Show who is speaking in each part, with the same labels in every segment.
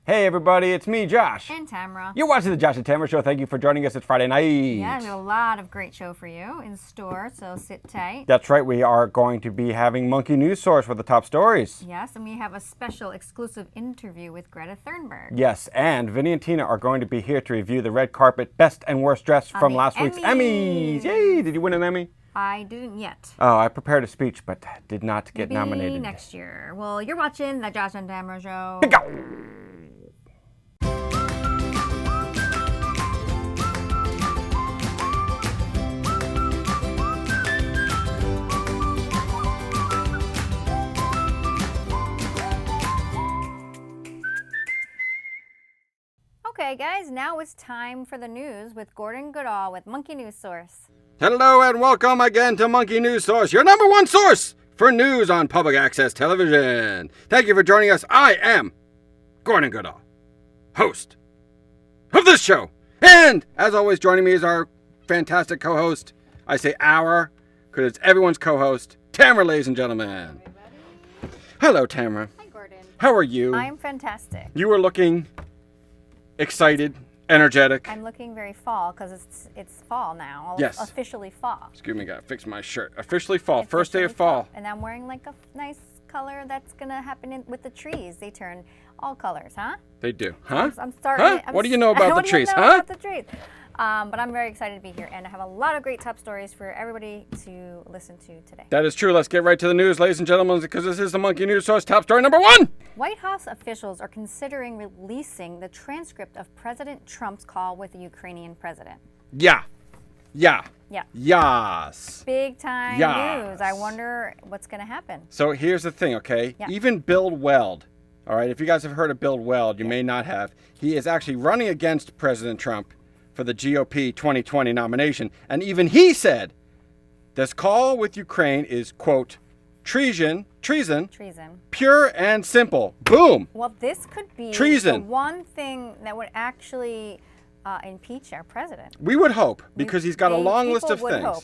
Speaker 1: Hey everybody, it's me, Josh.
Speaker 2: And Tamra.
Speaker 1: You're watching the Josh and Tamra Show. Thank you for joining us. It's Friday night.
Speaker 2: Yeah, we have a lot of great show for you in store, so sit tight.
Speaker 1: That's right. We are going to be having Monkey News Source for the top stories.
Speaker 2: Yes, and we have a special exclusive interview with Greta Thunberg.
Speaker 1: Yes, and Vinny and Tina are going to be here to review the red carpet best and worst dress from last week's Emmys. Yay! Did you win an Emmy?
Speaker 2: I didn't yet.
Speaker 1: Oh, I prepared a speech, but did not get nominated.
Speaker 2: Maybe next year. Well, you're watching the Josh and Tamra Show.
Speaker 1: Go!
Speaker 2: Okay, guys, now it's time for the news with Gordon Goodall with Monkey News Source.
Speaker 1: Hello and welcome again to Monkey News Source, your number one source for news on public access television. Thank you for joining us. I am Gordon Goodall, host of this show. And as always, joining me is our fantastic co-host. I say our because it's everyone's co-host, Tamra, ladies and gentlemen. Hello, Tamra.
Speaker 2: Hi, Gordon.
Speaker 1: How are you?
Speaker 2: I'm fantastic.
Speaker 1: You were looking excited, energetic.
Speaker 2: I'm looking very fall because it's fall now.
Speaker 1: Yes.
Speaker 2: Officially fall.
Speaker 1: Excuse me, gotta fix my shirt. Officially fall. First day of fall.
Speaker 2: And I'm wearing like a nice color that's gonna happen with the trees. They turn all colors, huh?
Speaker 1: They do, huh?
Speaker 2: I'm starting.
Speaker 1: Huh? What do you know about the trees,
Speaker 2: what do you
Speaker 1: huh?
Speaker 2: know about the trees? But I'm very excited to be here, and I have a lot of great top stories for everybody to listen to today.
Speaker 1: That is true. Let's get right to the news, ladies and gentlemen, because this is the Monkey News Source top story number one.
Speaker 2: White House officials are considering releasing the transcript of President Trump's call with the Ukrainian president.
Speaker 1: Yeah.
Speaker 2: Yeah.
Speaker 1: Yes.
Speaker 2: Big time
Speaker 1: Yes.
Speaker 2: news. I wonder what's going to happen.
Speaker 1: So here's the thing, okay?
Speaker 2: Yeah.
Speaker 1: Even Bill Weld, all right, if you guys have heard of Bill Weld, you may not have. He is actually running against President Trump for the GOP 2020 nomination. And even he said this call with Ukraine is, quote, treason, pure and simple. Boom.
Speaker 2: Well, this could be
Speaker 1: Treason.
Speaker 2: the one thing that would actually impeach our president.
Speaker 1: We would hope, because he's got a long list of
Speaker 2: People would
Speaker 1: things.
Speaker 2: hope.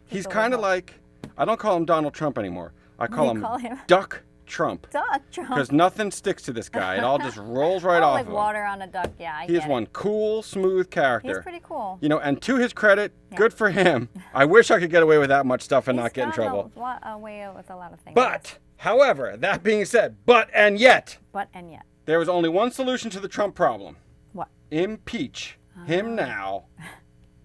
Speaker 1: He's
Speaker 2: People
Speaker 1: kind
Speaker 2: would
Speaker 1: of
Speaker 2: hope.
Speaker 1: like, I don't call him Donald Trump anymore. I call him Duck Trump.
Speaker 2: Duck Trump.
Speaker 1: Because nothing sticks to this guy. It all just rolls right
Speaker 2: Oh,
Speaker 1: off
Speaker 2: like
Speaker 1: of him.
Speaker 2: water on a duck. Yeah, I
Speaker 1: He is
Speaker 2: get it.
Speaker 1: one cool, smooth character.
Speaker 2: He's pretty cool.
Speaker 1: You know, and to his credit, good for him. I wish I could get away with that much stuff and not get in trouble.
Speaker 2: Away with a lot of things.
Speaker 1: But, however, that being said, and yet,
Speaker 2: But and yet.
Speaker 1: there is only one solution to the Trump problem.
Speaker 2: What?
Speaker 1: Impeach him now.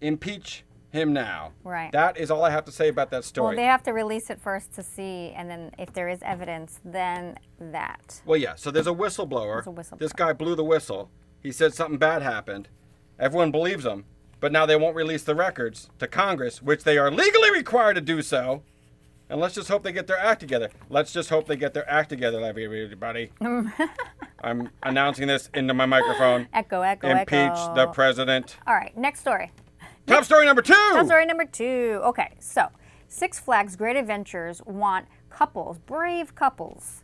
Speaker 1: Impeach him now.
Speaker 2: Right.
Speaker 1: That is all I have to say about that story.
Speaker 2: Well, they have to release it first to see, and then if there is evidence, then that.
Speaker 1: Well, yeah, so there's a whistleblower. This guy blew the whistle. He said something bad happened. Everyone believes him, but now they won't release the records to Congress, which they are legally required to do so. And let's just hope they get their act together. Let's just hope they get their act together, everybody. I'm announcing this into my microphone.
Speaker 2: Echo.
Speaker 1: Impeach the president.
Speaker 2: All right, next story.
Speaker 1: Top story number two.
Speaker 2: Top story number two. Okay, so Six Flags Great Adventures want couples, brave couples,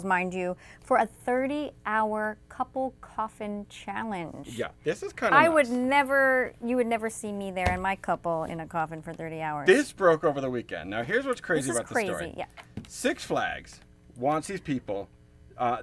Speaker 2: mind you, for a 30-hour couple coffin challenge.
Speaker 1: Yeah, this is kind of
Speaker 2: you would never see me there and my couple in a coffin for 30 hours.
Speaker 1: This broke over the weekend. Now, here's what's crazy about the story.
Speaker 2: Yeah.
Speaker 1: Six Flags wants these people,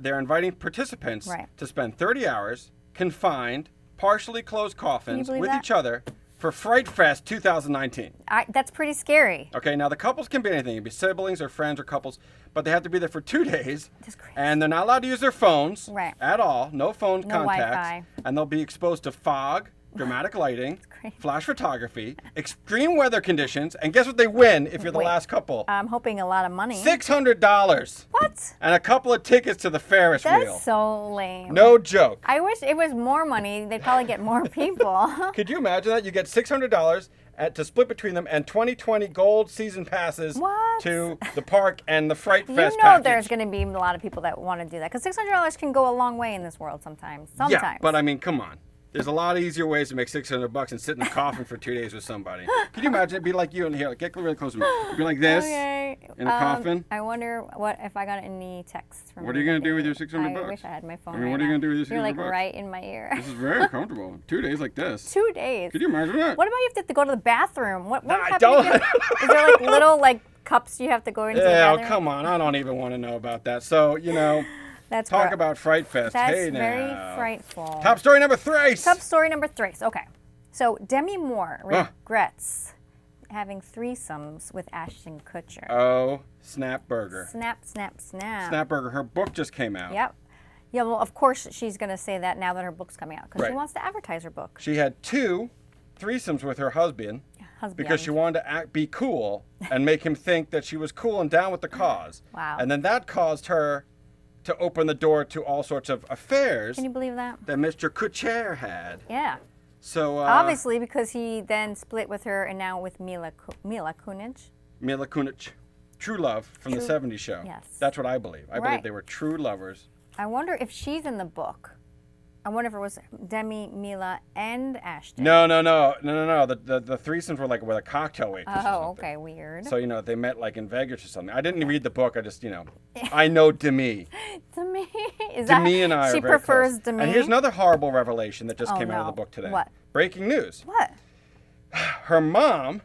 Speaker 1: they're inviting participants to spend 30 hours confined, partially closed coffins with each other for Fright Fest 2019.
Speaker 2: That's pretty scary.
Speaker 1: Okay, now the couples can be anything. It can be siblings or friends or couples, but they have to be there for 2 days.
Speaker 2: That's crazy.
Speaker 1: And they're not allowed to use their phones at all. No phone
Speaker 2: No
Speaker 1: contacts.
Speaker 2: Wi-Fi.
Speaker 1: And they'll be exposed to fog, dramatic lighting, flash photography, extreme weather conditions, and guess what they win if you're the last couple?
Speaker 2: I'm hoping a lot of money.
Speaker 1: $600.
Speaker 2: What?
Speaker 1: And a couple of tickets to the Ferris wheel.
Speaker 2: That's so lame.
Speaker 1: No joke.
Speaker 2: I wish it was more money. They'd probably get more people.
Speaker 1: Could you imagine that? You get $600 to split between them and 2020 gold season passes to the park and the Fright Fest package.
Speaker 2: There's going to be a lot of people that want to do that because $600 can go a long way in this world sometimes.
Speaker 1: Yeah, but I mean, come on. There's a lot of easier ways to make $600 and sit in a coffin for 2 days with somebody. Can you imagine? It'd be like you in here. Like, get really close to me. It'd be like this in a coffin.
Speaker 2: I wonder what if I got any texts from.
Speaker 1: What are you gonna do with your $600?
Speaker 2: I wish I had my phone.
Speaker 1: I mean, what are you gonna do with your $600?
Speaker 2: You're like right in my ear.
Speaker 1: This is very comfortable. 2 days like this.
Speaker 2: 2 days.
Speaker 1: Could you imagine that?
Speaker 2: What about if you have to go to the bathroom? What happens?
Speaker 1: Don't.
Speaker 2: Is there little cups you have to go into?
Speaker 1: Yeah,
Speaker 2: the
Speaker 1: oh,
Speaker 2: bathroom?
Speaker 1: come on. I don't even want to know about that. So,
Speaker 2: That's
Speaker 1: Talk about Fright Fest.
Speaker 2: That's
Speaker 1: hey now.
Speaker 2: very frightful.
Speaker 1: Top story number 3.
Speaker 2: Top story number 3. Okay. So Demi Moore regrets having threesomes with Ashton Kutcher.
Speaker 1: Oh, Snap Burger.
Speaker 2: Snap, snap, snap.
Speaker 1: Snap Burger. Her book just came out.
Speaker 2: Yep. Yeah, well, of course she's going to say that now that her book's coming out because she wants to advertise her book.
Speaker 1: She had 2 threesomes with her husband because she wanted to be cool and make him think that she was cool and down with the cause.
Speaker 2: Wow.
Speaker 1: And then that caused her to open the door to all sorts of affairs.
Speaker 2: Can you believe that?
Speaker 1: That Mr. Couture had.
Speaker 2: Yeah.
Speaker 1: So
Speaker 2: obviously because he then split with her and now with Mila Kunis.
Speaker 1: Mila Kunis. True love from the 70s show.
Speaker 2: Yes.
Speaker 1: That's what I believe. I believe they were true lovers.
Speaker 2: I wonder if she's in the book. I wonder if it was Demi, Mila, and Ashton.
Speaker 1: No. The threesomes were like with a cocktail waitress.
Speaker 2: Oh, okay, weird.
Speaker 1: So they met like in Vegas or something. I didn't read the book. I just I know Demi.
Speaker 2: Demi is
Speaker 1: Demi and I
Speaker 2: she
Speaker 1: are very
Speaker 2: prefers
Speaker 1: close.
Speaker 2: Demi.
Speaker 1: And here's another horrible revelation that just came out of the book today.
Speaker 2: What?
Speaker 1: Breaking news.
Speaker 2: What?
Speaker 1: Her mom.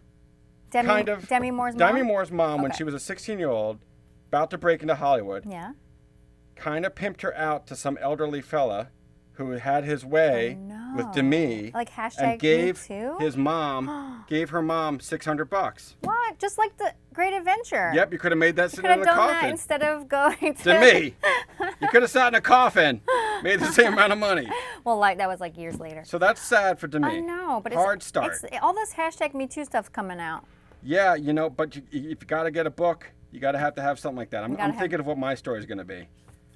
Speaker 2: Demi Moore's mom.
Speaker 1: Demi Moore's mom, when she was a 16-year-old, about to break into Hollywood.
Speaker 2: Yeah.
Speaker 1: Kind of pimped her out to some elderly fella who had his way with Demi,
Speaker 2: like hashtag
Speaker 1: and gave
Speaker 2: me too?
Speaker 1: her mom $600.
Speaker 2: What? Just like the Great Adventure.
Speaker 1: Yep, you could have made that sitting in a
Speaker 2: could have done
Speaker 1: coffin.
Speaker 2: that instead of going to
Speaker 1: Demi, you could have sat in a coffin, made the same amount of money.
Speaker 2: Well, that was like years later.
Speaker 1: So that's sad for Demi.
Speaker 2: I know, but
Speaker 1: hard start.
Speaker 2: All this hashtag Me Too stuff's coming out.
Speaker 1: Yeah, but if you got to get a book, you got to have something like that. I'm thinking of what my story is going to be.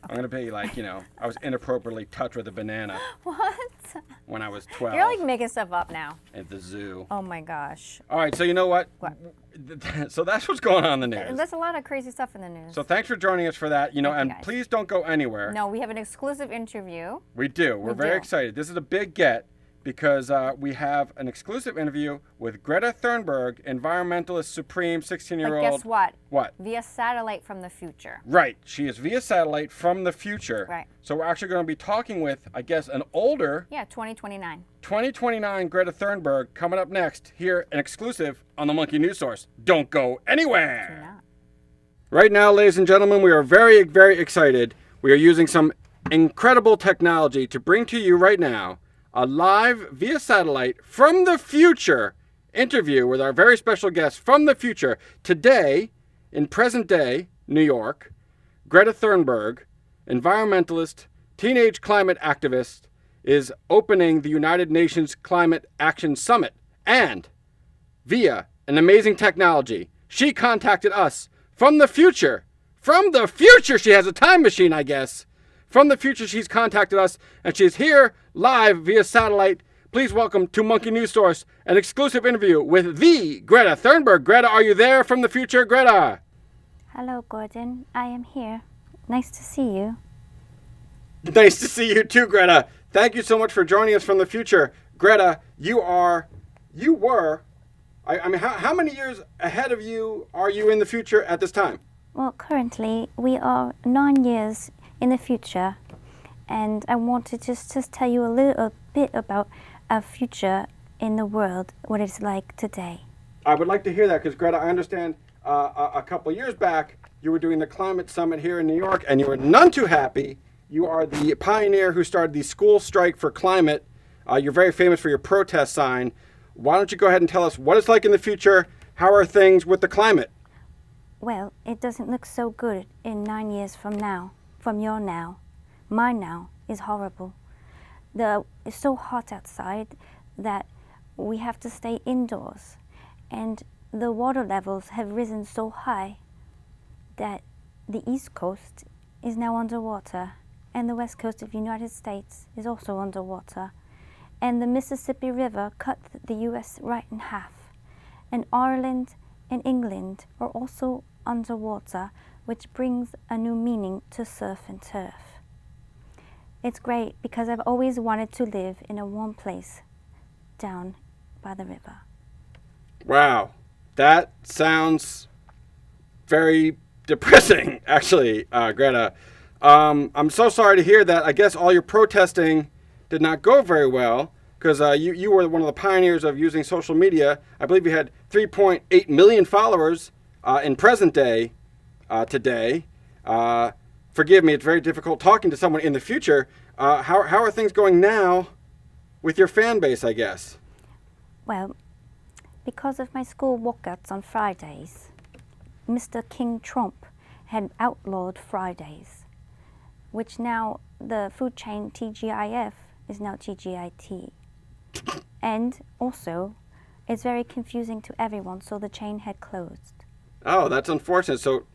Speaker 1: I'm going to be like, I was inappropriately touched with a banana.
Speaker 2: What?
Speaker 1: When I was 12.
Speaker 2: You're like making stuff up now.
Speaker 1: At the zoo.
Speaker 2: Oh my gosh.
Speaker 1: All right, so you know what?
Speaker 2: What?
Speaker 1: So that's what's going on in the news.
Speaker 2: There's a lot of crazy stuff in the news.
Speaker 1: So thanks for joining us for that. And please don't go anywhere.
Speaker 2: No, we have an exclusive interview.
Speaker 1: We do. We're very excited. This is a big get because we have an exclusive interview with Greta Thunberg, environmentalist supreme 16-year-old.
Speaker 2: But guess what?
Speaker 1: What?
Speaker 2: Via satellite from the future.
Speaker 1: Right. She is via satellite from the future.
Speaker 2: Right.
Speaker 1: So we're actually going to be talking with, I guess, an older.
Speaker 2: Yeah, 2029.
Speaker 1: 2029 Greta Thunberg coming up next here, an exclusive on the Monkey News Source. Don't go anywhere.
Speaker 2: Do not.
Speaker 1: Right now, ladies and gentlemen, we are very, very excited. We are using some incredible technology to bring to you right now a live via satellite from the future interview with our very special guest from the future. Today, in present day New York, Greta Thunberg, environmentalist, teenage climate activist, is opening the United Nations Climate Action Summit. And via an amazing technology, she contacted us from the future. From the future! She has a time machine, I guess. From the future, she's contacted us, and she's here live via satellite. Please welcome to Monkey News Source an exclusive interview with the Greta Thunberg. Greta, are you there from the future? Greta!
Speaker 3: Hello, Gordon. I am here. Nice to see you.
Speaker 1: Nice to see you too, Greta. Thank you so much for joining us from the future. Greta, how many years ahead of you are you in the future at this time?
Speaker 3: Well, currently, we are 9 years in the future, and I want to just tell you a little bit about our future in the world, what it's like today.
Speaker 1: I would like to hear that because, Greta, I understand a couple years back you were doing the climate summit here in New York and you were none too happy. You are the pioneer who started the school strike for climate. You're very famous for your protest sign. Why don't you go ahead and tell us what it's like in the future? How are things with the climate?
Speaker 3: Well, it doesn't look so good in 9 years from now, from your now. My now is horrible. It's so hot outside that we have to stay indoors, and the water levels have risen so high that the East Coast is now underwater, and the West Coast of the United States is also underwater, and the Mississippi River cut the US right in half, and Ireland and England are also underwater, which brings a new meaning to surf and turf. It's great because I've always wanted to live in a warm place down by the river.
Speaker 1: Wow, that sounds very depressing, actually, Greta. I'm so sorry to hear that. I guess all your protesting did not go very well because you were one of the pioneers of using social media. I believe you had 3.8 million followers in present day today. forgive me, it's very difficult talking to someone in the future. How are things going now with your fan base, I guess?
Speaker 3: Well, because of my school walkouts on Fridays, Mr. King Trump had outlawed Fridays, which now the food chain TGIF is now TGIT. And also, it's very confusing to everyone, so the chain had closed.
Speaker 1: Oh, that's unfortunate. So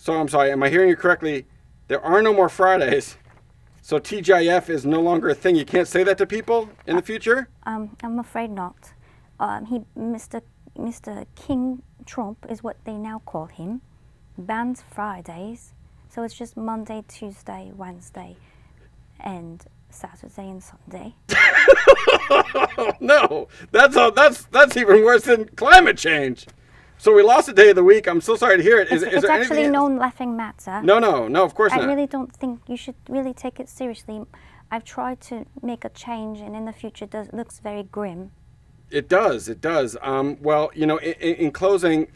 Speaker 1: I'm sorry, am I hearing you correctly? There are no more Fridays. So TGIF is no longer a thing. You can't say that to people in the future?
Speaker 3: I'm afraid not. Mr. King Trump is what they now call him, bans Fridays, so it's just Monday, Tuesday, Wednesday, and Saturday and Sunday.
Speaker 1: No, that's even worse than climate change. So we lost a day of the week. I'm so sorry to hear it.
Speaker 3: It's
Speaker 1: there
Speaker 3: actually
Speaker 1: anything?
Speaker 3: no laughing matter.
Speaker 1: No, of course not.
Speaker 3: I really don't think you should really take it seriously. I've tried to make a change, and in the future, it looks very grim.
Speaker 1: It does. Well, in closing,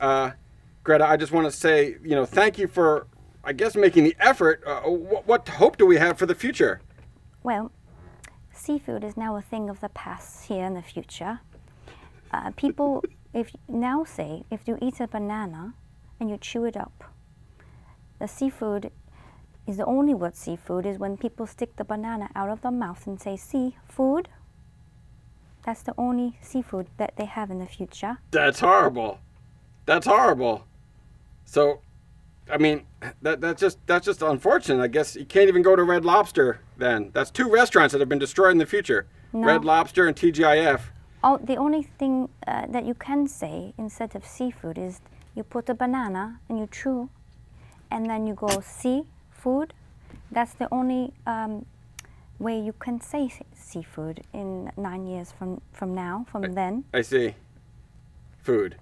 Speaker 1: Greta, I just want to say, thank you for, I guess, making the effort. What hope do we have for the future?
Speaker 3: Well, seafood is now a thing of the past here in the future. People, if you eat a banana and you chew it up, the seafood is the only word seafood is when people stick the banana out of their mouth and say seafood. That's the only seafood that they have in the future.
Speaker 1: That's horrible. So, I mean, that's just unfortunate. I guess you can't even go to Red Lobster then. That's 2 restaurants that have been destroyed in the future.
Speaker 3: No.
Speaker 1: Red Lobster and TGIF.
Speaker 3: Oh, the only thing that you can say instead of seafood is you put a banana and you chew, and then you go seafood. That's the only way you can say seafood in 9 years from now, then.
Speaker 1: I see. Food.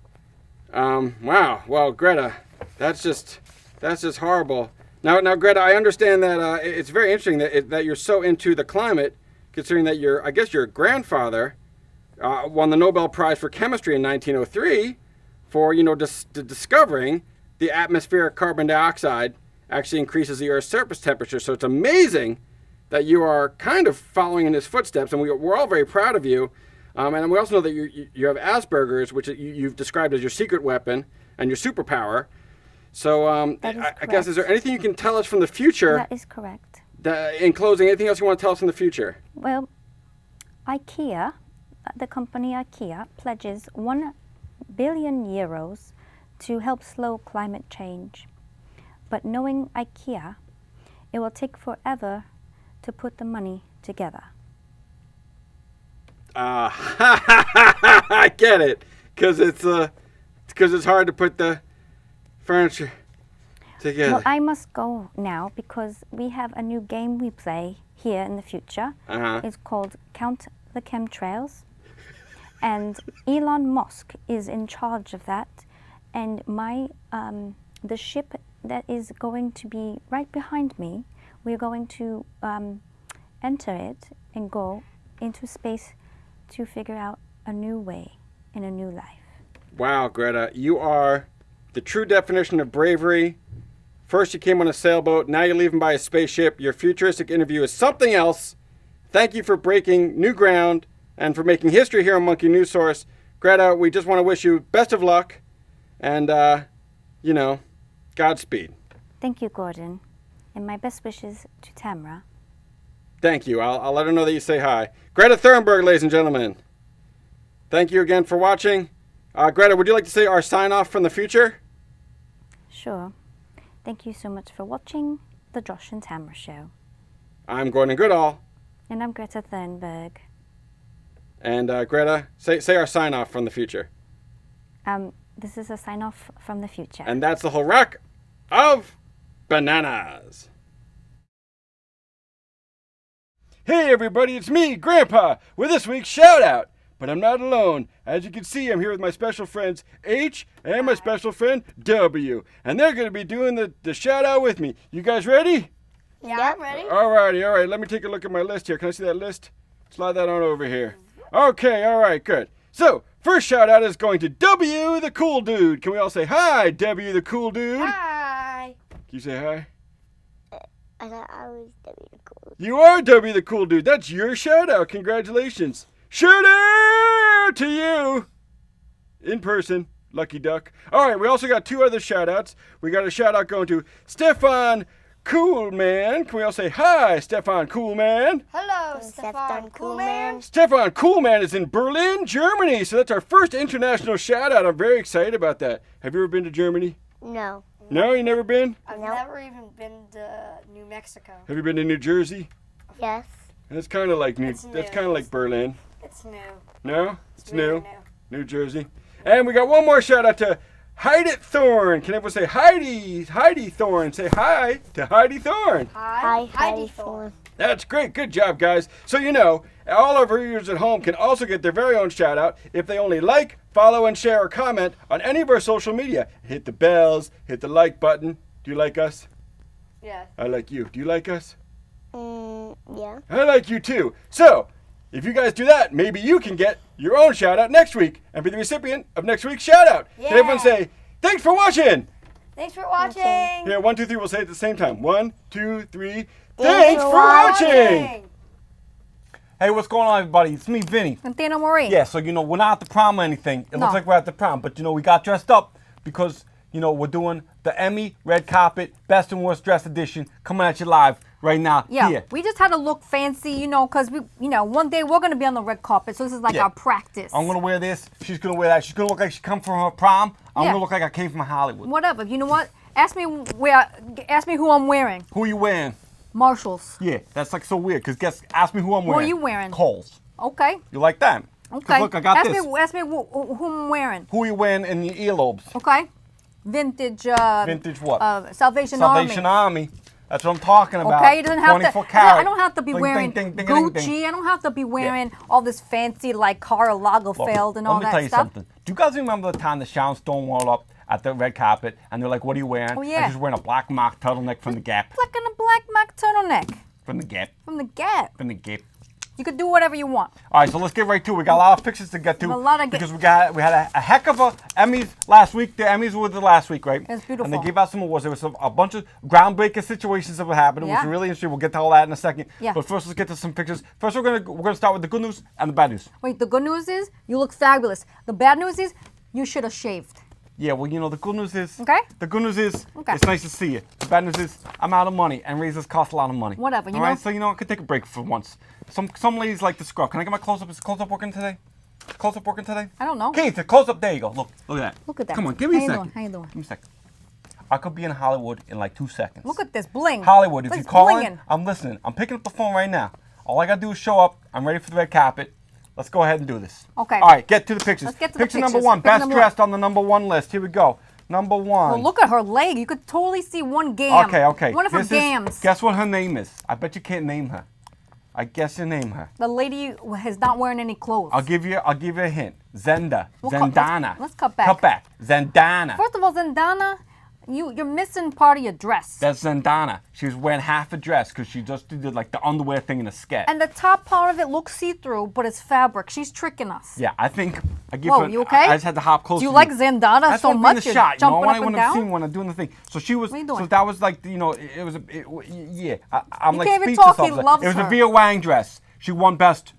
Speaker 1: Wow. Well, Greta, that's just horrible. Now, Greta, I understand that it's very interesting that you're so into the climate, considering that your grandfather won the Nobel Prize for Chemistry in 1903 for discovering the atmospheric carbon dioxide actually increases the Earth's surface temperature. So it's amazing that you are kind of following in his footsteps, and we're all very proud of you. And we also know that you have Asperger's, which you've described as your secret weapon and your superpower. So I guess, is there anything you can tell us from the future?
Speaker 3: That is correct.
Speaker 1: In closing, anything else you want to tell us in the future?
Speaker 3: Well, IKEA, the company IKEA, pledges 1 billion euros to help slow climate change. But knowing IKEA, it will take forever to put the money together.
Speaker 1: I get it, because it's hard to put the furniture together.
Speaker 3: Well, I must go now because we have a new game we play here in the future. It's called Count the Chemtrails, and Elon Musk is in charge of that. And the ship that is going to be right behind me, we're going to enter it and go into space to figure out a new way in a new life.
Speaker 1: Wow, Greta, you are the true definition of bravery. First you came on a sailboat, now you're leaving by a spaceship. Your futuristic interview is something else. Thank you for breaking new ground and for making history here on Monkey News Source. Greta, we just want to wish you best of luck and, Godspeed.
Speaker 3: Thank you, Gordon. And my best wishes to Tamra.
Speaker 1: Thank you. I'll let her know that you say hi. Greta Thunberg, ladies and gentlemen. Thank you again for watching. Greta, would you like to say our sign-off from the future?
Speaker 3: Sure. Thank you so much for watching the Josh and Tamra Show.
Speaker 1: I'm Gordon Goodall.
Speaker 3: And I'm Greta Thunberg.
Speaker 1: And Greta, say our sign-off from the future.
Speaker 3: This is a sign-off from the future.
Speaker 1: And that's the whole rack of bananas. Hey everybody, it's me, Grandpa, with this week's shout-out. But I'm not alone. As you can see, I'm here with my special friends H and my special friend W. And they're going to be doing the shout-out with me. You guys ready?
Speaker 4: Yeah, I'm ready.
Speaker 1: All right. Let me take a look at my list here. Can I see that list? Slide that on over here. Okay, all right, good. So, first shout-out is going to W the Cool Dude. Can we all say hi, W the Cool Dude?
Speaker 4: Hi.
Speaker 1: Can you say hi?
Speaker 4: I thought I was W the cool.
Speaker 1: You are W the cool dude. That's your shout out. Congratulations. Shout out to you. In person. Lucky duck. All right, we also got 2 other shout outs. We got a shout out going to Stefan Coolman. Can we all say hi, Stefan Coolman?
Speaker 4: Hello, Stefan Coolman.
Speaker 1: Stefan Coolman is in Berlin, Germany. So that's our first international shout out. I'm very excited about that. Have you ever been to Germany?
Speaker 4: No.
Speaker 1: No, you never been?
Speaker 5: I've never even been to New Mexico.
Speaker 1: Have you been to New Jersey?
Speaker 4: Yes.
Speaker 1: That's kind of like
Speaker 5: It's new.
Speaker 1: That's kind of like Berlin.
Speaker 5: It's new.
Speaker 1: No, it's
Speaker 5: Really
Speaker 1: new. New Jersey. And we got one more shout out to Heidi Thorne. Can everyone say Heidi? Heidi Thorne. Say hi to Heidi Thorne.
Speaker 4: Hi, Heidi Thorne.
Speaker 1: That's great. Good job, guys. So you know, all of our viewers at home can also get their very own shout out if they only like, follow, and share or comment on any of our social media. Hit the bells, hit the like button. Do you like us?
Speaker 5: Yeah.
Speaker 1: I like you. Do you like us?
Speaker 4: Yeah.
Speaker 1: I like you too. So, if you guys do that, maybe you can get your own shout out next week and be the recipient of next week's shout out. Can everyone say, thanks for watching?
Speaker 5: Thanks for watching.
Speaker 1: Here, 1, 2, 3, we'll say it at the same time. 1, 2, 3. Thanks for watching. Hey, what's going on, everybody? It's me, Vinny.
Speaker 2: And Tina Marie.
Speaker 1: Yeah, so, you know, we're not at the prom or anything. It looks like we're at the prom, but, you know, we got dressed up because, you know, we're doing the Emmy Red Carpet Best and Worst Dressed Edition coming at you live right now.
Speaker 2: Yeah,
Speaker 1: here.
Speaker 2: we just had to look fancy, you know, because we, you know, one day we're gonna be on the red carpet, so this is like our practice.
Speaker 1: I'm gonna wear this. She's gonna wear that. She's gonna look like she come from her prom. I'm gonna look like I came from Hollywood.
Speaker 2: Whatever. You know what? Ask me who I'm wearing.
Speaker 1: Who are you wearing?
Speaker 2: Marshalls.
Speaker 1: Yeah, that's like so weird. Cause ask me who I'm wearing.
Speaker 2: What are you wearing?
Speaker 1: Kohl's.
Speaker 2: Okay.
Speaker 1: You like that? 'Cause
Speaker 2: Okay.
Speaker 1: look, I got
Speaker 2: ask
Speaker 1: this.
Speaker 2: Ask me who I'm wearing.
Speaker 1: Who are you wearing in your earlobes?
Speaker 2: Okay. Vintage.
Speaker 1: Vintage what?
Speaker 2: Salvation
Speaker 1: Army. That's what I'm talking about.
Speaker 2: Okay, it doesn't have
Speaker 1: 24
Speaker 2: to.
Speaker 1: karat.
Speaker 2: I don't have to be
Speaker 1: Ding,
Speaker 2: wearing
Speaker 1: ding, ding, ding, ding,
Speaker 2: Gucci.
Speaker 1: ding.
Speaker 2: I don't have to be wearing all this fancy like Karl Lagerfeld and all
Speaker 1: Let me
Speaker 2: that
Speaker 1: tell you
Speaker 2: stuff.
Speaker 1: something. Do you guys remember the time the Sharon Stone rolled up at the red carpet and they're like, "What are you wearing?"
Speaker 2: Oh, yeah.
Speaker 1: And she's wearing a black mock turtleneck from the Gap.
Speaker 2: Like in a black mock turtleneck
Speaker 1: From the Gap.
Speaker 2: from the Gap.
Speaker 1: From the Gap.
Speaker 2: You could do whatever you want.
Speaker 1: All right, so let's get right to it. We got a lot of pictures to get to.
Speaker 2: A lot of
Speaker 1: because we had a heck of a Emmys last week. The Emmys were the last week, right?
Speaker 2: It's beautiful.
Speaker 1: And they gave out some awards. There was a bunch of groundbreaking situations that were happening, which
Speaker 2: Yeah.
Speaker 1: was really interesting. We'll get to all that in a second.
Speaker 2: Yeah.
Speaker 1: But first, let's get to some pictures. First, we're gonna start with the good news and the bad news.
Speaker 2: Wait, the good news is you look fabulous. The bad news is you should have shaved.
Speaker 1: Yeah, well, you know, the good news is...
Speaker 2: Okay.
Speaker 1: The good news is
Speaker 2: Okay.
Speaker 1: it's nice to see you. The bad news is I'm out of money, and razors cost a lot of money.
Speaker 2: Whatever, you
Speaker 1: All right,
Speaker 2: know?
Speaker 1: so, you know, I could take a break for once. Some ladies like to scrub. Can I get my close-up? Is close-up working today? Close-up working today?
Speaker 2: I don't know.
Speaker 1: Keith, the close-up. There you go. Look at that.
Speaker 2: Look at that.
Speaker 1: Come on, give me
Speaker 2: How
Speaker 1: a
Speaker 2: you
Speaker 1: second.
Speaker 2: doing? How you doing?
Speaker 1: Give me a second. I could be in Hollywood in like 2 seconds.
Speaker 2: Look at this bling.
Speaker 1: Hollywood, if
Speaker 2: It's
Speaker 1: you call
Speaker 2: blinging.
Speaker 1: in, I'm listening. I'm picking up the phone right now. All I gotta do is show up. I'm ready for the red carpet. Let's go ahead and do this.
Speaker 2: Okay.
Speaker 1: All right, get to the pictures.
Speaker 2: Let's get to the
Speaker 1: Picture number
Speaker 2: pictures.
Speaker 1: one,
Speaker 2: Picture
Speaker 1: best
Speaker 2: number
Speaker 1: dressed on the number one list. Here we go. Number one.
Speaker 2: Well, look at her leg. You could totally see one gam.
Speaker 1: Okay.
Speaker 2: One of her
Speaker 1: This is-
Speaker 2: gams.
Speaker 1: Guess what her name is? I bet you can't name her. I guess you name her.
Speaker 2: The lady is not wearing any clothes.
Speaker 1: I'll give you a hint. Zendana.
Speaker 2: Let's cut back.
Speaker 1: Cut back. Zendana.
Speaker 2: First of all, Zendana, you're missing part of your dress.
Speaker 1: That's Zendana. She was wearing half a dress because she just did like the underwear thing in a skirt.
Speaker 2: And the top part of it looks see-through, but it's fabric. She's tricking us.
Speaker 1: Yeah, I think I give
Speaker 2: Whoa,
Speaker 1: her.
Speaker 2: you okay?
Speaker 1: I just had to hop close.
Speaker 2: Do you
Speaker 1: to
Speaker 2: like Zendana
Speaker 1: That's
Speaker 2: so
Speaker 1: what
Speaker 2: much?
Speaker 1: In the
Speaker 2: You're
Speaker 1: shot,
Speaker 2: jumping
Speaker 1: you know, I
Speaker 2: up
Speaker 1: want
Speaker 2: and
Speaker 1: to see
Speaker 2: down?
Speaker 1: when I'm doing the thing. So she was.
Speaker 2: What are you doing?
Speaker 1: So that was like, you know, it was. Yeah, I'm
Speaker 2: You
Speaker 1: like
Speaker 2: can't even
Speaker 1: speechless
Speaker 2: talk, he
Speaker 1: of it.
Speaker 2: loves
Speaker 1: It was a
Speaker 2: her.
Speaker 1: Vera Wang dress. She won best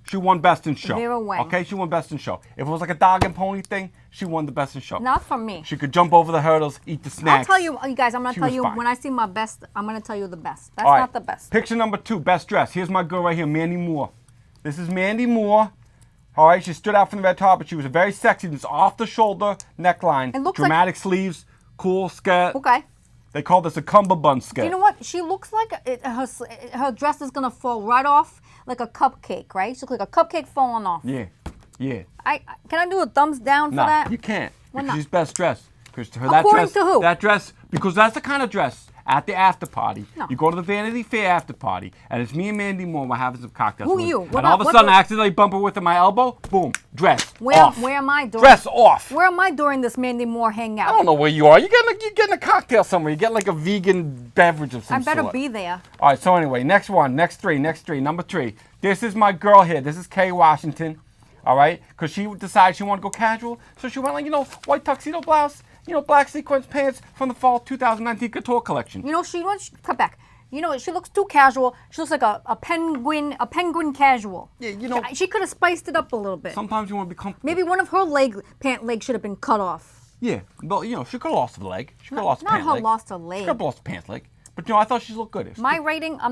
Speaker 1: in show.
Speaker 2: Vera Wang.
Speaker 1: Okay, she won best in show. If it was like a dog and pony thing, she won the best in show.
Speaker 2: Not for me.
Speaker 1: She could jump over the hurdles, eat the snacks.
Speaker 2: I'll tell you, you guys, I'm going to
Speaker 1: She
Speaker 2: tell
Speaker 1: was
Speaker 2: you,
Speaker 1: fine.
Speaker 2: when I see my best, I'm going to tell you the best. That's
Speaker 1: All right,
Speaker 2: not the best.
Speaker 1: Picture number two, best dress. Here's my girl right here, Mandy Moore. This is Mandy Moore. All right, she stood out from the red carpet. She was very sexy. This off-the-shoulder neckline,
Speaker 2: It looks
Speaker 1: dramatic sleeves, cool skirt.
Speaker 2: Okay.
Speaker 1: They call this a cummerbund skirt.
Speaker 2: You know what? She looks like her dress is going to fall right off like a cupcake, right? She looks like a cupcake falling off.
Speaker 1: Yeah.
Speaker 2: Can I do a thumbs down for
Speaker 1: No,
Speaker 2: that?
Speaker 1: you can't.
Speaker 2: Why
Speaker 1: Because
Speaker 2: not?
Speaker 1: she's best dressed. Because
Speaker 2: According to who?
Speaker 1: That dress, because that's the kind of dress at the after party.
Speaker 2: No.
Speaker 1: You go to the Vanity Fair after party, and it's me and Mandy Moore. We're having some cocktails.
Speaker 2: Who
Speaker 1: with-
Speaker 2: you? What
Speaker 1: And all of
Speaker 2: about-
Speaker 1: a sudden,
Speaker 2: what-
Speaker 1: I accidentally bump her with my elbow. Boom. Dress.
Speaker 2: Where
Speaker 1: off.
Speaker 2: am I during?
Speaker 1: Dress off.
Speaker 2: Where am I during this Mandy Moore hangout?
Speaker 1: I don't know where you are. You're getting a cocktail somewhere. You get like a vegan beverage of some
Speaker 2: I better
Speaker 1: sort.
Speaker 2: be there.
Speaker 1: All right, so anyway, next three, number three. This is my girl here. This is Kay Washington, all right? Because she decided she wanted to go casual, so she went like, you know, white tuxedo blouse, you know, black sequence pants from the fall 2019 Couture collection.
Speaker 2: You know, cut back. You know, she looks too casual. She looks like a penguin casual.
Speaker 1: Yeah, you know.
Speaker 2: She could have spiced it up a little bit.
Speaker 1: Sometimes you want to be comfortable.
Speaker 2: Maybe one of her pant legs should have been cut off.
Speaker 1: Yeah, but you know, she could have lost the leg. She could have lost the pant
Speaker 2: Not
Speaker 1: leg.
Speaker 2: her lost a leg.
Speaker 1: She could have lost the pant leg. But you know, I thought she looked good.
Speaker 2: My rating, I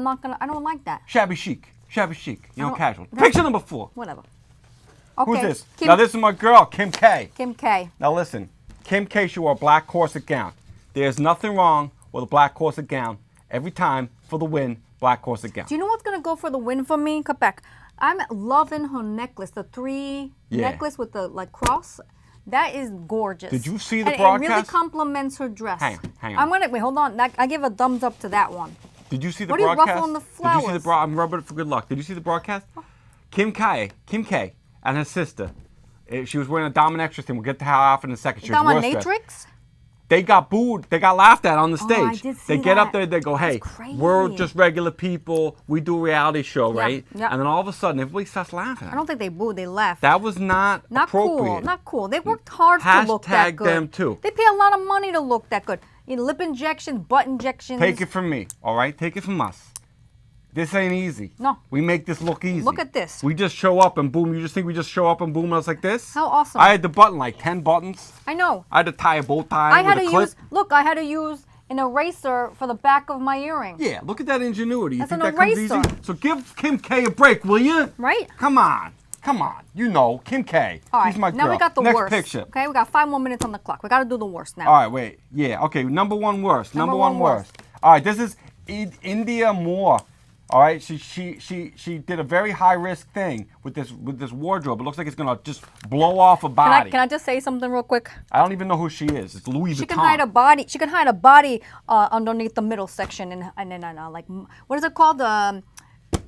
Speaker 2: don't like that.
Speaker 1: Shabby chic. Shabby chic. You know,
Speaker 2: don't-
Speaker 1: casual.
Speaker 2: that-
Speaker 1: Picture number 4.
Speaker 2: Whatever. Okay.
Speaker 1: Who's this?
Speaker 2: Kim,
Speaker 1: Now this is my girl, Kim K.
Speaker 2: Kim K.
Speaker 1: Now listen, Kim K, she wore a black corset gown. There's nothing wrong with a black corset gown. Every time for the win, black corset gown.
Speaker 2: Do you know what's gonna go for the win for me? Cut back. I'm loving her necklace, the 3
Speaker 1: Yeah.
Speaker 2: necklace with the cross. That is gorgeous.
Speaker 1: Did you see the
Speaker 2: and it really
Speaker 1: broadcast?
Speaker 2: complements her dress.
Speaker 1: Hang on.
Speaker 2: Wait, hold on. I give a thumbs up to that one.
Speaker 1: Did you see the
Speaker 2: What are you
Speaker 1: broadcast?
Speaker 2: ruffling the
Speaker 1: Did you see the
Speaker 2: flowers?
Speaker 1: I'm rubbing it for good luck. Did you see the broadcast? Kim K, and her sister. She was wearing a dominatrix thing. We'll get to how often in a second. She was worse dressed.
Speaker 2: Dominatrix?
Speaker 1: They got booed. They got laughed at on the
Speaker 2: I
Speaker 1: stage.
Speaker 2: did see
Speaker 1: They get up
Speaker 2: that.
Speaker 1: there. They go, "Hey,
Speaker 2: That's
Speaker 1: we're
Speaker 2: crazy.
Speaker 1: just regular people. We do a reality show, right?"
Speaker 2: yeah.
Speaker 1: And then all of a sudden, everybody starts laughing.
Speaker 2: I don't think they booed. They laughed.
Speaker 1: That was not appropriate.
Speaker 2: Cool. Not cool. They worked hard to look that
Speaker 1: Hashtag
Speaker 2: good.
Speaker 1: them too.
Speaker 2: They pay a lot of money to look that good. You know, lip injections, butt injections.
Speaker 1: Take it from me, all right? Take it from us. This ain't easy.
Speaker 2: No.
Speaker 1: We make this look easy.
Speaker 2: Look at this.
Speaker 1: We just show up and boom. You just think we just show up and boom and it's like this?
Speaker 2: How awesome.
Speaker 1: I had the button, like 10 buttons.
Speaker 2: I know.
Speaker 1: I had to tie a bow tie
Speaker 2: I
Speaker 1: with
Speaker 2: had
Speaker 1: a
Speaker 2: to
Speaker 1: clip.
Speaker 2: I had to use an eraser for the back of my earring.
Speaker 1: Yeah, look at that ingenuity. You
Speaker 2: That's
Speaker 1: think
Speaker 2: an
Speaker 1: that comes
Speaker 2: eraser.
Speaker 1: easy? So give Kim K a break, will you?
Speaker 2: Right?
Speaker 1: Come on. You know, Kim K.
Speaker 2: All right.
Speaker 1: She's my girl.
Speaker 2: Now we got the
Speaker 1: Next
Speaker 2: worst.
Speaker 1: picture.
Speaker 2: Okay, we got 5 more minutes on the clock. We got to do the worst now.
Speaker 1: All right, wait. Yeah, okay. Number 1 worst. Number one worst. All right, this is Indiya Moore. All right, she did a very high risk thing with this wardrobe. It looks like it's gonna just blow off a body.
Speaker 2: Can I just say something real quick?
Speaker 1: I don't even know who she is. It's Louis Vuitton.
Speaker 2: She can hide a body. She can hide a body underneath the middle section, and then like what is it called?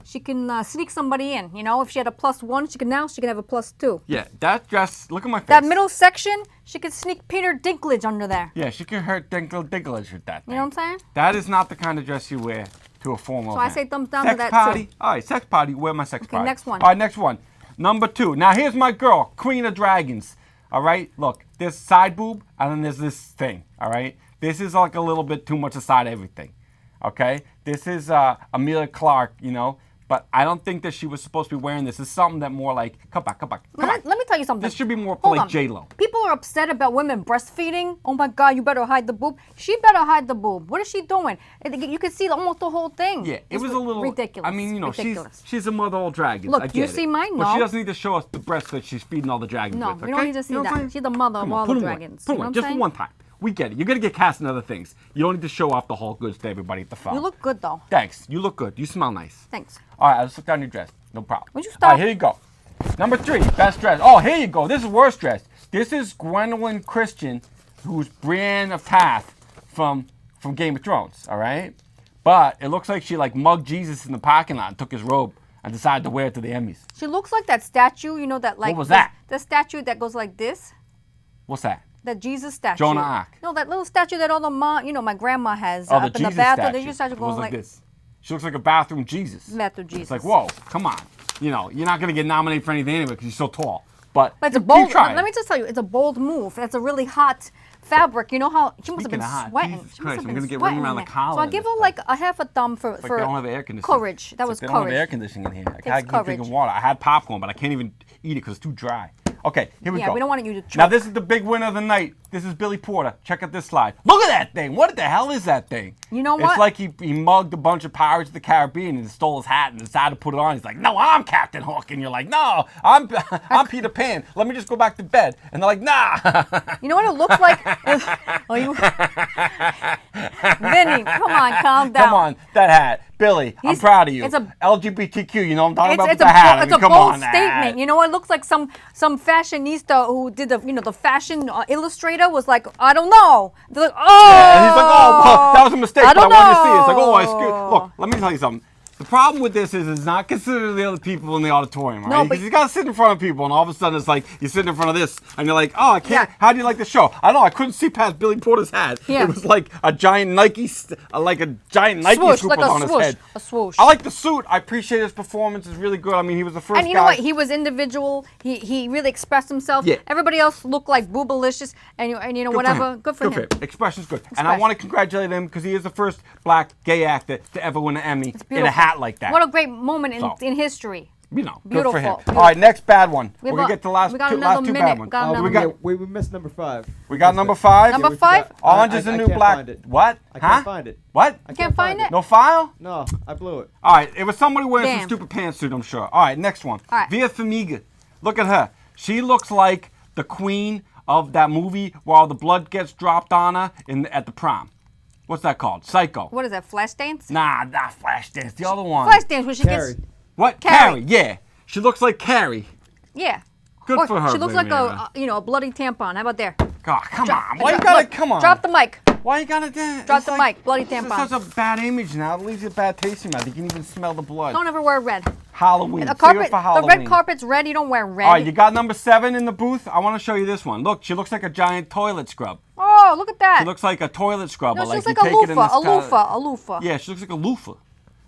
Speaker 2: She can sneak somebody in. You know, if she had a +1, she can have a +2.
Speaker 1: Yeah, that dress. Look at my face.
Speaker 2: That middle section, she could sneak Peter Dinklage under there.
Speaker 1: Yeah, she can hurt Dinklage with that thing.
Speaker 2: You know what I'm saying?
Speaker 1: That is not the kind of dress you wear to a formal
Speaker 2: So I
Speaker 1: event.
Speaker 2: say thumbs down
Speaker 1: sex
Speaker 2: to that
Speaker 1: party.
Speaker 2: too.
Speaker 1: All right, sex party. Where my sex party?
Speaker 2: next one.
Speaker 1: All right, next one. Number 2. Now here's my girl, Queen of Dragons. All right, look, there's side boob and then there's this thing. All right, this is like a little bit too much aside everything. Okay, this is Emilia Clarke, you know. But I don't think that she was supposed to be wearing this. This is something that more like, come back.
Speaker 2: Let me tell you something.
Speaker 1: This should be more for
Speaker 2: Hold
Speaker 1: like
Speaker 2: on.
Speaker 1: J-Lo.
Speaker 2: People are upset about women breastfeeding. Oh my God, you better hide the boob. She better hide the boob. What is she doing? You can see almost the whole thing.
Speaker 1: Yeah, it
Speaker 2: It's
Speaker 1: was a little
Speaker 2: ridiculous.
Speaker 1: I mean, you know,
Speaker 2: ridiculous.
Speaker 1: she's a mother of all dragons.
Speaker 2: Look,
Speaker 1: I get
Speaker 2: you
Speaker 1: it.
Speaker 2: see mine?
Speaker 1: But she
Speaker 2: No.
Speaker 1: doesn't need to show us the breast that she's feeding all the dragons
Speaker 2: No,
Speaker 1: with.
Speaker 2: we don't
Speaker 1: okay?
Speaker 2: need to see
Speaker 1: You know what I'm
Speaker 2: that.
Speaker 1: saying?
Speaker 2: She's the mother of
Speaker 1: Come on,
Speaker 2: all
Speaker 1: put
Speaker 2: the
Speaker 1: them away.
Speaker 2: dragons.
Speaker 1: Put
Speaker 2: You
Speaker 1: them
Speaker 2: know
Speaker 1: away,
Speaker 2: what I'm
Speaker 1: just for
Speaker 2: saying?
Speaker 1: one time. We get it. You're gonna get cast in other things. You don't need to show off the whole goods to everybody at the phone.
Speaker 2: You look good though.
Speaker 1: Thanks. You look good. You smell nice.
Speaker 2: Thanks.
Speaker 1: All right, let's look down your dress. No problem.
Speaker 2: Would you
Speaker 1: All
Speaker 2: stop?
Speaker 1: right, here you go. Number 3, best dress. Oh, here you go. This is worst dress. This is Gwendoline Christian, who's Brienne of Tarth from Game of Thrones. All right, but it looks like she like mugged Jesus in the parking lot and took his robe and decided to wear it to the Emmys.
Speaker 2: She looks like that statue. You know that like.
Speaker 1: What was that?
Speaker 2: The statue that goes like this.
Speaker 1: What's that?
Speaker 2: That Jesus statue.
Speaker 1: Joan of Arc.
Speaker 2: No, that little statue that all the my grandma has
Speaker 1: Oh,
Speaker 2: up
Speaker 1: the
Speaker 2: in
Speaker 1: Jesus
Speaker 2: the bathroom.
Speaker 1: statue.
Speaker 2: There's your statue
Speaker 1: It
Speaker 2: going
Speaker 1: was like
Speaker 2: like
Speaker 1: this. She looks like a bathroom Jesus.
Speaker 2: Bathroom Jesus.
Speaker 1: It's like, whoa, come on. You know, you're not gonna get nominated for anything anyway because you're so tall. But
Speaker 2: But it's a
Speaker 1: keep
Speaker 2: bold.
Speaker 1: trying.
Speaker 2: Let me just tell you, it's a bold move. That's a really hot fabric. You know how she must have
Speaker 1: Speaking
Speaker 2: been
Speaker 1: of hot,
Speaker 2: sweating.
Speaker 1: Jesus
Speaker 2: She must
Speaker 1: Christ,
Speaker 2: have
Speaker 1: I'm
Speaker 2: been
Speaker 1: gonna get
Speaker 2: sweating
Speaker 1: ringing around
Speaker 2: in
Speaker 1: the
Speaker 2: there.
Speaker 1: collar
Speaker 2: So I
Speaker 1: in
Speaker 2: give
Speaker 1: this
Speaker 2: her like a half a thumb for
Speaker 1: It's like they don't have air conditioning.
Speaker 2: courage. That was
Speaker 1: They don't have
Speaker 2: courage.
Speaker 1: air conditioning in here. I
Speaker 2: Takes
Speaker 1: can't keep drinking
Speaker 2: courage.
Speaker 1: water. I had popcorn, but I can't even eat it because it's too dry. Okay, here we
Speaker 2: Yeah,
Speaker 1: go.
Speaker 2: we don't want you to choke.
Speaker 1: Now this is the big winner of the night. This is Billy Porter. Check out this slide. Look at that thing. What the hell is that thing?
Speaker 2: You know what?
Speaker 1: It's like he mugged a bunch of Pirates of the Caribbean and stole his hat and decided to put it on. He's like, no, I'm Captain Hook. And you're like, no, I'm Peter Pan. Let me just go back to bed. And they're like, nah.
Speaker 2: You know what it looks like? Oh, you... Vinny, come on, calm down.
Speaker 1: Come on, that hat. Billy, I'm proud of you.
Speaker 2: it's a-
Speaker 1: LGBTQ, you know what I'm talking about with
Speaker 2: It's
Speaker 1: the hat. I
Speaker 2: it's
Speaker 1: mean,
Speaker 2: a
Speaker 1: come
Speaker 2: bold
Speaker 1: on,
Speaker 2: statement. You know, it looks like some fashionista who did the fashion illustrator was like, I don't know. They're like, oh.
Speaker 1: And he's like, oh, that was a mistake,
Speaker 2: I
Speaker 1: but I
Speaker 2: don't
Speaker 1: wanted to see it. It's like,
Speaker 2: know.
Speaker 1: oh, excuse. Look, let me tell you something. The problem with this is it's not considered the other people in the auditorium, right?
Speaker 2: No, but
Speaker 1: Because you got to sit in front of people, and all of a sudden it's like you're sitting in front of this, and you're like, oh, I can't.
Speaker 2: Yeah.
Speaker 1: How do you like the show? I know I couldn't see past Billy Porter's hat.
Speaker 2: Yeah.
Speaker 1: It was like a giant Nike, swoop
Speaker 2: Swoosh, like
Speaker 1: was
Speaker 2: a
Speaker 1: on his
Speaker 2: swoosh,
Speaker 1: head.
Speaker 2: a swoosh.
Speaker 1: I like the suit. I appreciate his performance. It's really good. I mean, he was the first
Speaker 2: And you know
Speaker 1: guy.
Speaker 2: what? He was individual. He really expressed himself.
Speaker 1: Yeah.
Speaker 2: Everybody else looked like boobalicious, and you know
Speaker 1: Good
Speaker 2: whatever.
Speaker 1: For him.
Speaker 2: Good for him.
Speaker 1: Expression's good. And I want to congratulate him because he is the first black gay actor to ever win an Emmy in a hat like that.
Speaker 2: What a great moment
Speaker 1: So.
Speaker 2: in history.
Speaker 1: You know,
Speaker 2: Beautiful,
Speaker 1: good for him.
Speaker 2: beautiful.
Speaker 1: All right, next bad one.
Speaker 2: We
Speaker 1: We're
Speaker 2: have
Speaker 1: going to get the last
Speaker 2: we got
Speaker 1: two
Speaker 2: another
Speaker 1: bad
Speaker 2: minute.
Speaker 1: ones.
Speaker 2: Got another
Speaker 1: we got,
Speaker 2: minute.
Speaker 6: We missed number 5.
Speaker 1: we got number 5.
Speaker 2: Number 5?
Speaker 1: Orange is the new
Speaker 6: can't
Speaker 1: black.
Speaker 6: Find it.
Speaker 1: What?
Speaker 6: I can't find it.
Speaker 1: What?
Speaker 2: You can't find it?
Speaker 1: No file?
Speaker 6: No, I blew it.
Speaker 1: All right, it was somebody wearing some
Speaker 2: Damn.
Speaker 1: stupid pantsuit, I'm sure. All right, next one.
Speaker 2: All right.
Speaker 1: Vera Farmiga. Look at her. She looks like the queen of that movie where all the blood gets dropped on her at the prom. What's that called? Psycho.
Speaker 2: What is that? Flashdance?
Speaker 1: Nah, not Flashdance. The other one.
Speaker 2: Flashdance when she
Speaker 6: Kerry.
Speaker 2: gets.
Speaker 1: What?
Speaker 2: Carrie.
Speaker 1: Yeah. She looks like Carrie.
Speaker 2: Yeah.
Speaker 1: Good
Speaker 2: Or
Speaker 1: for her.
Speaker 2: She looks
Speaker 1: baby.
Speaker 2: like a bloody tampon. How about there?
Speaker 1: God, come on.
Speaker 2: Drop-
Speaker 1: Why you gotta
Speaker 2: look,
Speaker 1: come on?
Speaker 2: Drop the mic.
Speaker 1: Why you gotta do?
Speaker 2: Drop the mic. Bloody
Speaker 1: It's
Speaker 2: tampon.
Speaker 1: such a bad image now. It leaves you a bad taste in your mouth. You can even smell the blood.
Speaker 2: Don't ever wear red.
Speaker 1: Halloween.
Speaker 2: The
Speaker 1: Save it
Speaker 2: carpet,
Speaker 1: for
Speaker 2: the
Speaker 1: Halloween.
Speaker 2: red carpet's red. You don't wear red.
Speaker 1: All right, you got number 7 in the booth. I want to show you this one. Look, she looks like a giant toilet scrub.
Speaker 2: Oh, look at that.
Speaker 1: She looks like a toilet scrubber.
Speaker 2: No, she looks
Speaker 1: you
Speaker 2: like a
Speaker 1: take it in
Speaker 2: loofah.
Speaker 1: this
Speaker 2: A
Speaker 1: kind
Speaker 2: loofah. A loofah.
Speaker 1: Yeah, she looks like a loofah.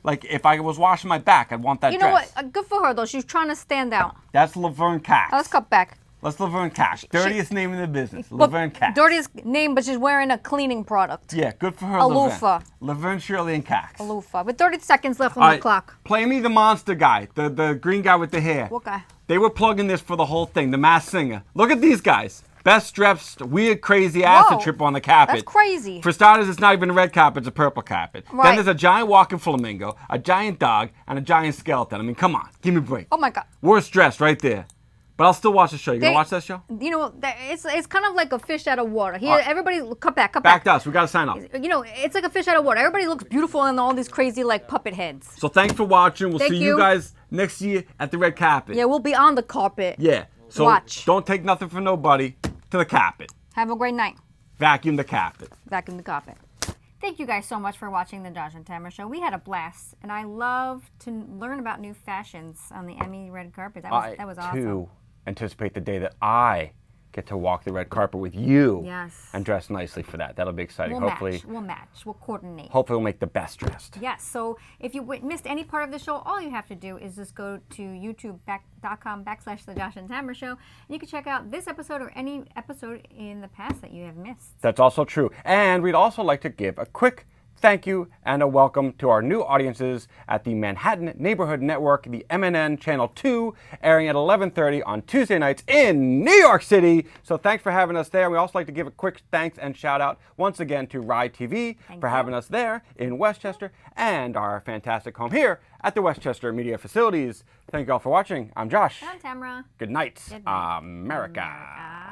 Speaker 1: Like if I was washing my back, I'd want that
Speaker 2: You know
Speaker 1: dress.
Speaker 2: what? Good for her though. She's trying to stand out.
Speaker 1: That's Laverne Cox.
Speaker 2: Oh, let's cut back.
Speaker 1: Let's Laverne Cox. Dirtiest name in the business. Laverne Cox.
Speaker 2: Dirtiest name, but she's wearing a cleaning product.
Speaker 1: Yeah, good for her.
Speaker 2: A
Speaker 1: Laverne.
Speaker 2: loofah.
Speaker 1: Laverne, Shirley, and Cox.
Speaker 2: A loofah. With 30 seconds left on
Speaker 1: All
Speaker 2: the
Speaker 1: right,
Speaker 2: clock.
Speaker 1: play me the monster guy, the green guy with the hair.
Speaker 2: What guy?
Speaker 1: They were plugging this for the whole thing, the Masked Singer. Look at these guys. Best dressed, weird, crazy acid
Speaker 2: Whoa,
Speaker 1: trip on the carpet.
Speaker 2: That's crazy.
Speaker 1: For starters, it's not even a red carpet, it's a purple carpet.
Speaker 2: Right.
Speaker 1: Then there's a giant walking flamingo, a giant dog, and a giant skeleton. I mean, come on, give me a break.
Speaker 2: Oh my God.
Speaker 1: Worst dressed right there. But I'll still watch the show. You gonna watch that show?
Speaker 2: You know, it's kind of like a fish out of water. Here,
Speaker 1: All right.
Speaker 2: everybody, cut back.
Speaker 1: Back to us. We gotta sign off.
Speaker 2: You know, it's like a fish out of water. Everybody looks beautiful in all these crazy like puppet heads.
Speaker 1: So thanks for watching. We'll
Speaker 2: Thank
Speaker 1: see you
Speaker 2: you.
Speaker 1: guys next year at the red carpet.
Speaker 2: Yeah, we'll be on the carpet.
Speaker 1: Yeah. So
Speaker 2: Watch.
Speaker 1: don't take nothing from nobody to the carpet.
Speaker 2: Have a great night.
Speaker 1: Vacuum the carpet.
Speaker 2: Back in the carpet. Thank you guys so much for watching the Josh and Tamra Show. We had a blast, and I love to learn about new fashions on the Emmy red carpet. That was awesome.
Speaker 1: Too anticipate the day that I get to walk the red carpet with you.
Speaker 2: Yes.
Speaker 1: And dress nicely for that. That'll be exciting.
Speaker 2: We'll
Speaker 1: hopefully,
Speaker 2: match. We'll coordinate.
Speaker 1: hopefully we'll make the best dressed.
Speaker 2: Yes, so if you missed any part of the show, all you have to do is just go to youtube.com/The Josh and Tamra Show, and you can check out this episode or any episode in the past that you have missed.
Speaker 1: That's also true. And we'd also like to give a quick thank you and a welcome to our new audiences at the Manhattan Neighborhood Network, the MNN Channel 2, airing at 11:30 on Tuesday nights in New York City. So thanks for having us there. We also like to give a quick thanks and shout out once again to Ride TV for having us there in Westchester and our fantastic home here at the Westchester Media Facilities. Thank you all for watching. I'm Josh.
Speaker 2: I'm Tamra.
Speaker 1: Good night,
Speaker 2: Good night.
Speaker 1: America.
Speaker 2: America.